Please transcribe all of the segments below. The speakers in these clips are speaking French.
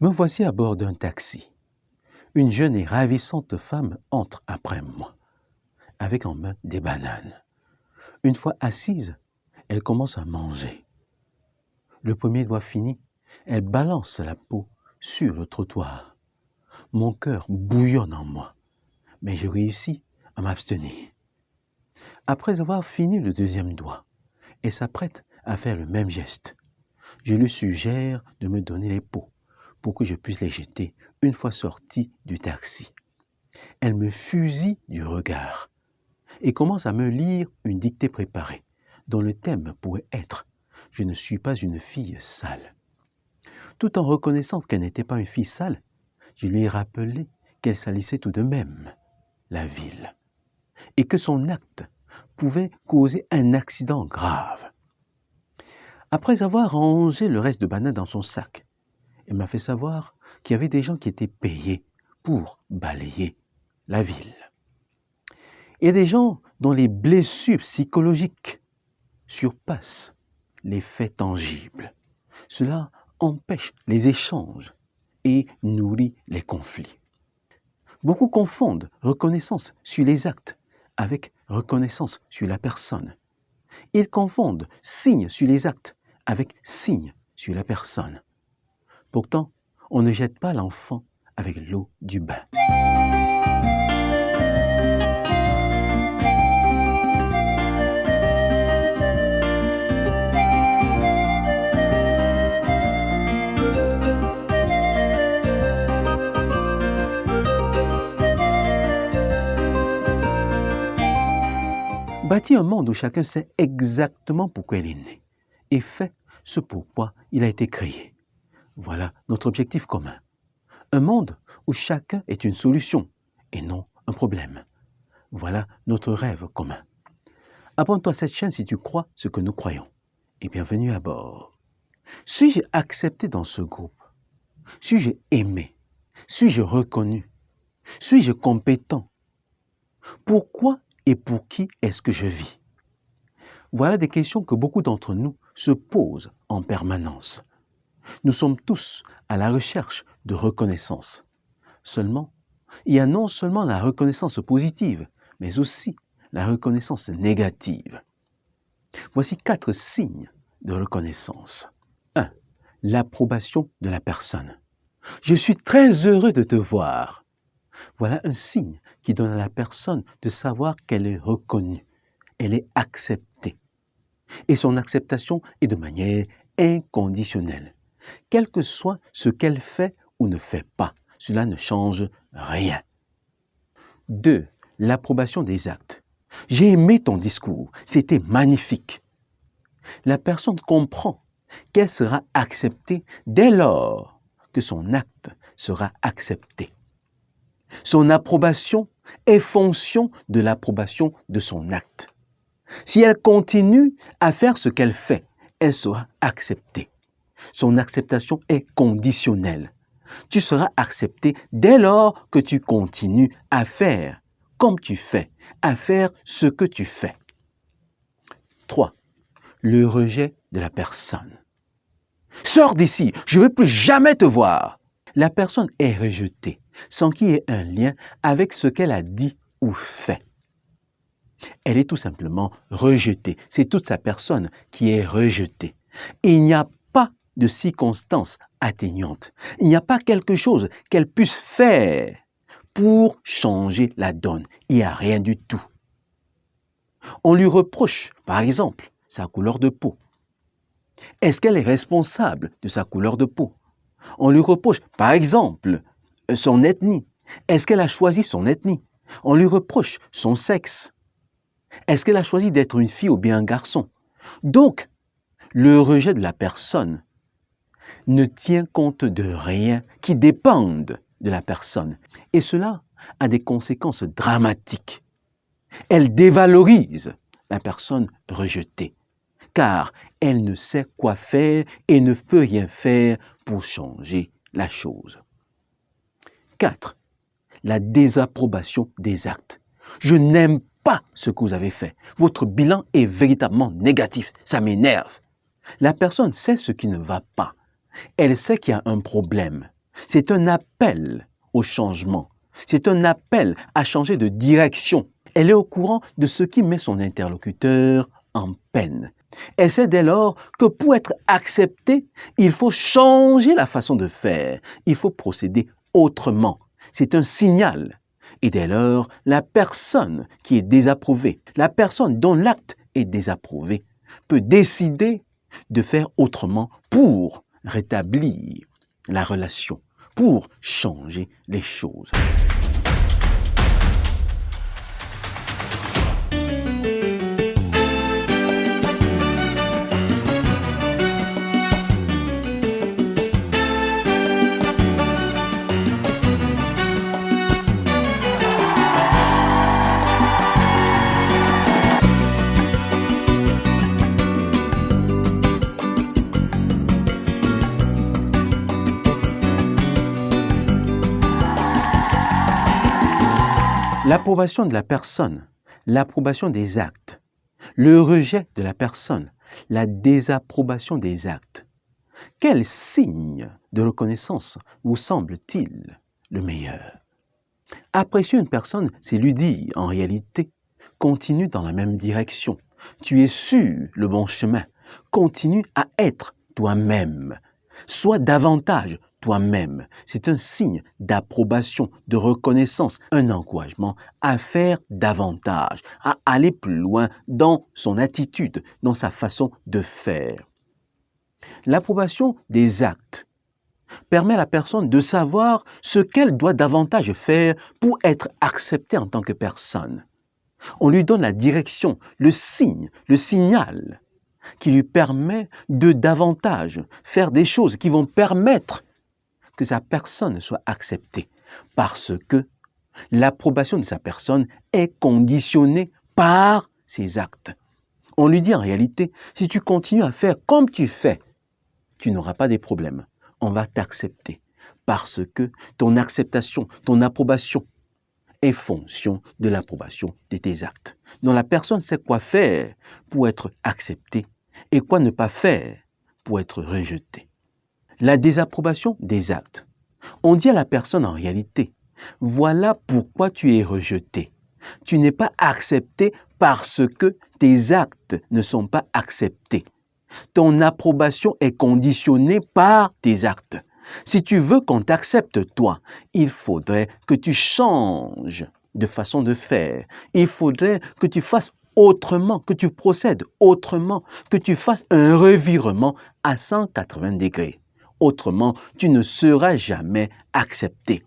Me voici à bord d'un taxi. Une jeune et ravissante femme entre après moi, avec en main des bananes. Une fois assise, elle commence à manger. Le premier doigt fini, elle balance la peau sur le trottoir. Mon cœur bouillonne en moi, mais je réussis à m'abstenir. Après avoir fini le deuxième doigt, elle s'apprête à faire le même geste. Je lui suggère de me donner les peaux pour que je puisse les jeter une fois sortie du taxi. Elle me fusille du regard et commence à me lire une dictée préparée dont le thème pourrait être « Je ne suis pas une fille sale ». Tout en reconnaissant qu'elle n'était pas une fille sale, je lui ai rappelé qu'elle salissait tout de même la ville et que son acte pouvait causer un accident grave. Après avoir rangé le reste de bananes dans son sac, elle m'a fait savoir qu'il y avait des gens qui étaient payés pour balayer la ville. Il y a des gens dont les blessures psychologiques surpassent les faits tangibles. Cela empêche les échanges et nourrit les conflits. Beaucoup confondent reconnaissance sur les actes avec reconnaissance sur la personne. Ils confondent signe sur les actes avec signe sur la personne. Pourtant, on ne jette pas l'enfant avec l'eau du bain. Bâtit un monde où chacun sait exactement pourquoi il est né et fait ce pourquoi il a été créé. Voilà notre objectif commun. Un monde où chacun est une solution et non un problème. Voilà notre rêve commun. Abonne-toi à cette chaîne si tu crois ce que nous croyons. Et bienvenue à bord. Suis-je accepté dans ce groupe? Suis-je aimé? Suis-je reconnu? Suis-je compétent? Pourquoi et pour qui est-ce que je vis? Voilà des questions que beaucoup d'entre nous se posent en permanence. Nous sommes tous à la recherche de reconnaissance. Seulement, il y a non seulement la reconnaissance positive, mais aussi la reconnaissance négative. Voici 4 signes de reconnaissance. 1. L'approbation de la personne. Je suis très heureux de te voir. Voilà un signe qui donne à la personne de savoir qu'elle est reconnue, elle est acceptée. Et son acceptation est de manière inconditionnelle. Quel que soit ce qu'elle fait ou ne fait pas, cela ne change rien. 2. L'approbation des actes. J'ai aimé ton discours, c'était magnifique. La personne comprend qu'elle sera acceptée dès lors que son acte sera accepté. Son approbation est fonction de l'approbation de son acte. Si elle continue à faire ce qu'elle fait, elle sera acceptée. Son acceptation est conditionnelle. Tu seras accepté dès lors que tu continues à faire comme tu fais, à faire ce que tu fais. 3. Le rejet de la personne. Sors d'ici, je ne veux plus jamais te voir. La personne est rejetée sans qu'il y ait un lien avec ce qu'elle a dit ou fait. Elle est tout simplement rejetée. C'est toute sa personne qui est rejetée. Et il n'y a pas de circonstances atténuantes. Il n'y a pas quelque chose qu'elle puisse faire pour changer la donne. Il n'y a rien du tout. On lui reproche, par exemple, sa couleur de peau. Est-ce qu'elle est responsable de sa couleur de peau? On lui reproche, par exemple, son ethnie. Est-ce qu'elle a choisi son ethnie? On lui reproche son sexe. Est-ce qu'elle a choisi d'être une fille ou bien un garçon? Donc, le rejet de la personne ne tient compte de rien qui dépende de la personne. Et cela a des conséquences dramatiques. Elle dévalorise la personne rejetée, car elle ne sait quoi faire et ne peut rien faire pour changer la chose. 4. La désapprobation des actes. Je n'aime pas ce que vous avez fait. Votre bilan est véritablement négatif. Ça m'énerve. La personne sait ce qui ne va pas. Elle sait qu'il y a un problème. C'est un appel au changement. C'est un appel à changer de direction. Elle est au courant de ce qui met son interlocuteur en peine. Elle sait dès lors que pour être acceptée, il faut changer la façon de faire. Il faut procéder autrement. C'est un signal. Et dès lors, la personne qui est désapprouvée, la personne dont l'acte est désapprouvé, peut décider de faire autrement pour rétablir la relation, pour changer les choses. L'approbation de la personne, l'approbation des actes, le rejet de la personne, la désapprobation des actes. Quel signe de reconnaissance vous semble-t-il le meilleur? Apprécier une personne, c'est lui dire, en réalité, continue dans la même direction. Tu es sur le bon chemin. Continue à être toi-même. Sois davantage toi-même. C'est un signe d'approbation, de reconnaissance, un encouragement à faire davantage, à aller plus loin dans son attitude, dans sa façon de faire. L'approbation des actes permet à la personne de savoir ce qu'elle doit davantage faire pour être acceptée en tant que personne. On lui donne la direction, le signe, le signal qui lui permet de davantage faire des choses qui vont permettre que sa personne soit acceptée, parce que l'approbation de sa personne est conditionnée par ses actes. On lui dit en réalité, si tu continues à faire comme tu fais, tu n'auras pas de problèmes. On va t'accepter, parce que ton acceptation, ton approbation est fonction de l'approbation de tes actes. Donc la personne sait quoi faire pour être acceptée et quoi ne pas faire pour être rejetée. La désapprobation des actes. On dit à la personne en réalité, voilà pourquoi tu es rejeté. Tu n'es pas accepté parce que tes actes ne sont pas acceptés. Ton approbation est conditionnée par tes actes. Si tu veux qu'on t'accepte toi, il faudrait que tu changes de façon de faire. Il faudrait que tu fasses autrement, que tu procèdes autrement, que tu fasses un revirement à 180 degrés. Autrement, tu ne seras jamais accepté.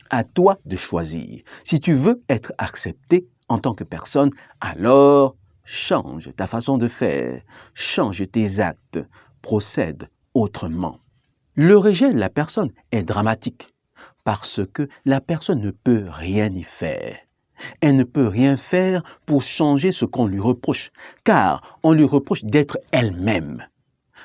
À toi de choisir. Si tu veux être accepté en tant que personne, alors change ta façon de faire, change tes actes, procède autrement. Le rejet de la personne est dramatique parce que la personne ne peut rien y faire. Elle ne peut rien faire pour changer ce qu'on lui reproche, car on lui reproche d'être elle-même.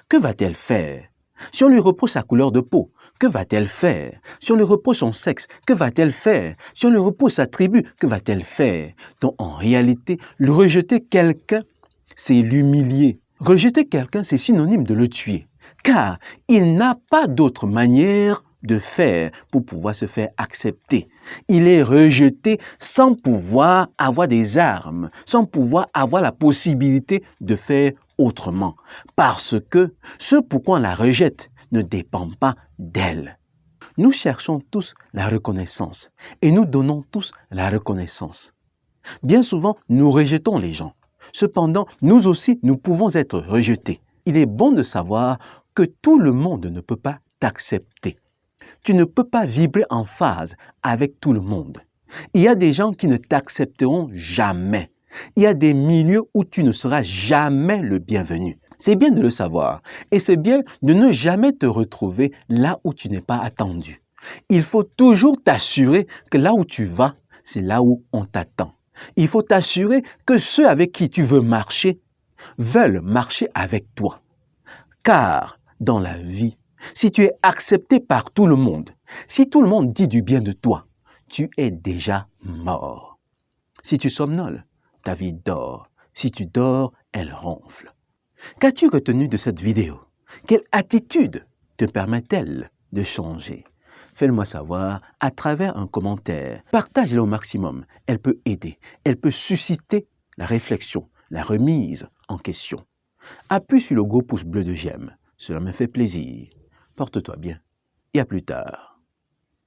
Que va-t-elle faire? Si on lui reproche sa couleur de peau, que va-t-elle faire? Si on lui reproche son sexe, que va-t-elle faire? Si on lui reproche sa tribu, que va-t-elle faire? Donc en réalité, le rejeter quelqu'un, c'est l'humilier. Rejeter quelqu'un, c'est synonyme de le tuer, car il n'a pas d'autre manière de faire pour pouvoir se faire accepter. Il est rejeté sans pouvoir avoir des armes, sans pouvoir avoir la possibilité de faire autrement. Parce que ce pourquoi on la rejette ne dépend pas d'elle. Nous cherchons tous la reconnaissance et nous donnons tous la reconnaissance. Bien souvent, nous rejetons les gens. Cependant, nous aussi, nous pouvons être rejetés. Il est bon de savoir que tout le monde ne peut pas t'accepter. Tu ne peux pas vibrer en phase avec tout le monde. Il y a des gens qui ne t'accepteront jamais. Il y a des milieux où tu ne seras jamais le bienvenu. C'est bien de le savoir et c'est bien de ne jamais te retrouver là où tu n'es pas attendu. Il faut toujours t'assurer que là où tu vas, c'est là où on t'attend. Il faut t'assurer que ceux avec qui tu veux marcher veulent marcher avec toi. Car dans la vie, si tu es accepté par tout le monde, si tout le monde dit du bien de toi, tu es déjà mort. Si tu somnoles, ta vie dort. Si tu dors, elle ronfle. Qu'as-tu retenu de cette vidéo? Quelle attitude te permet-elle de changer? fais-le-moi savoir à travers un commentaire. Partage-la au maximum. Elle peut aider. Elle peut susciter la réflexion, la remise en question. Appuie sur le gros pouce bleu de j'aime. Cela me fait plaisir. Porte-toi bien et à plus tard.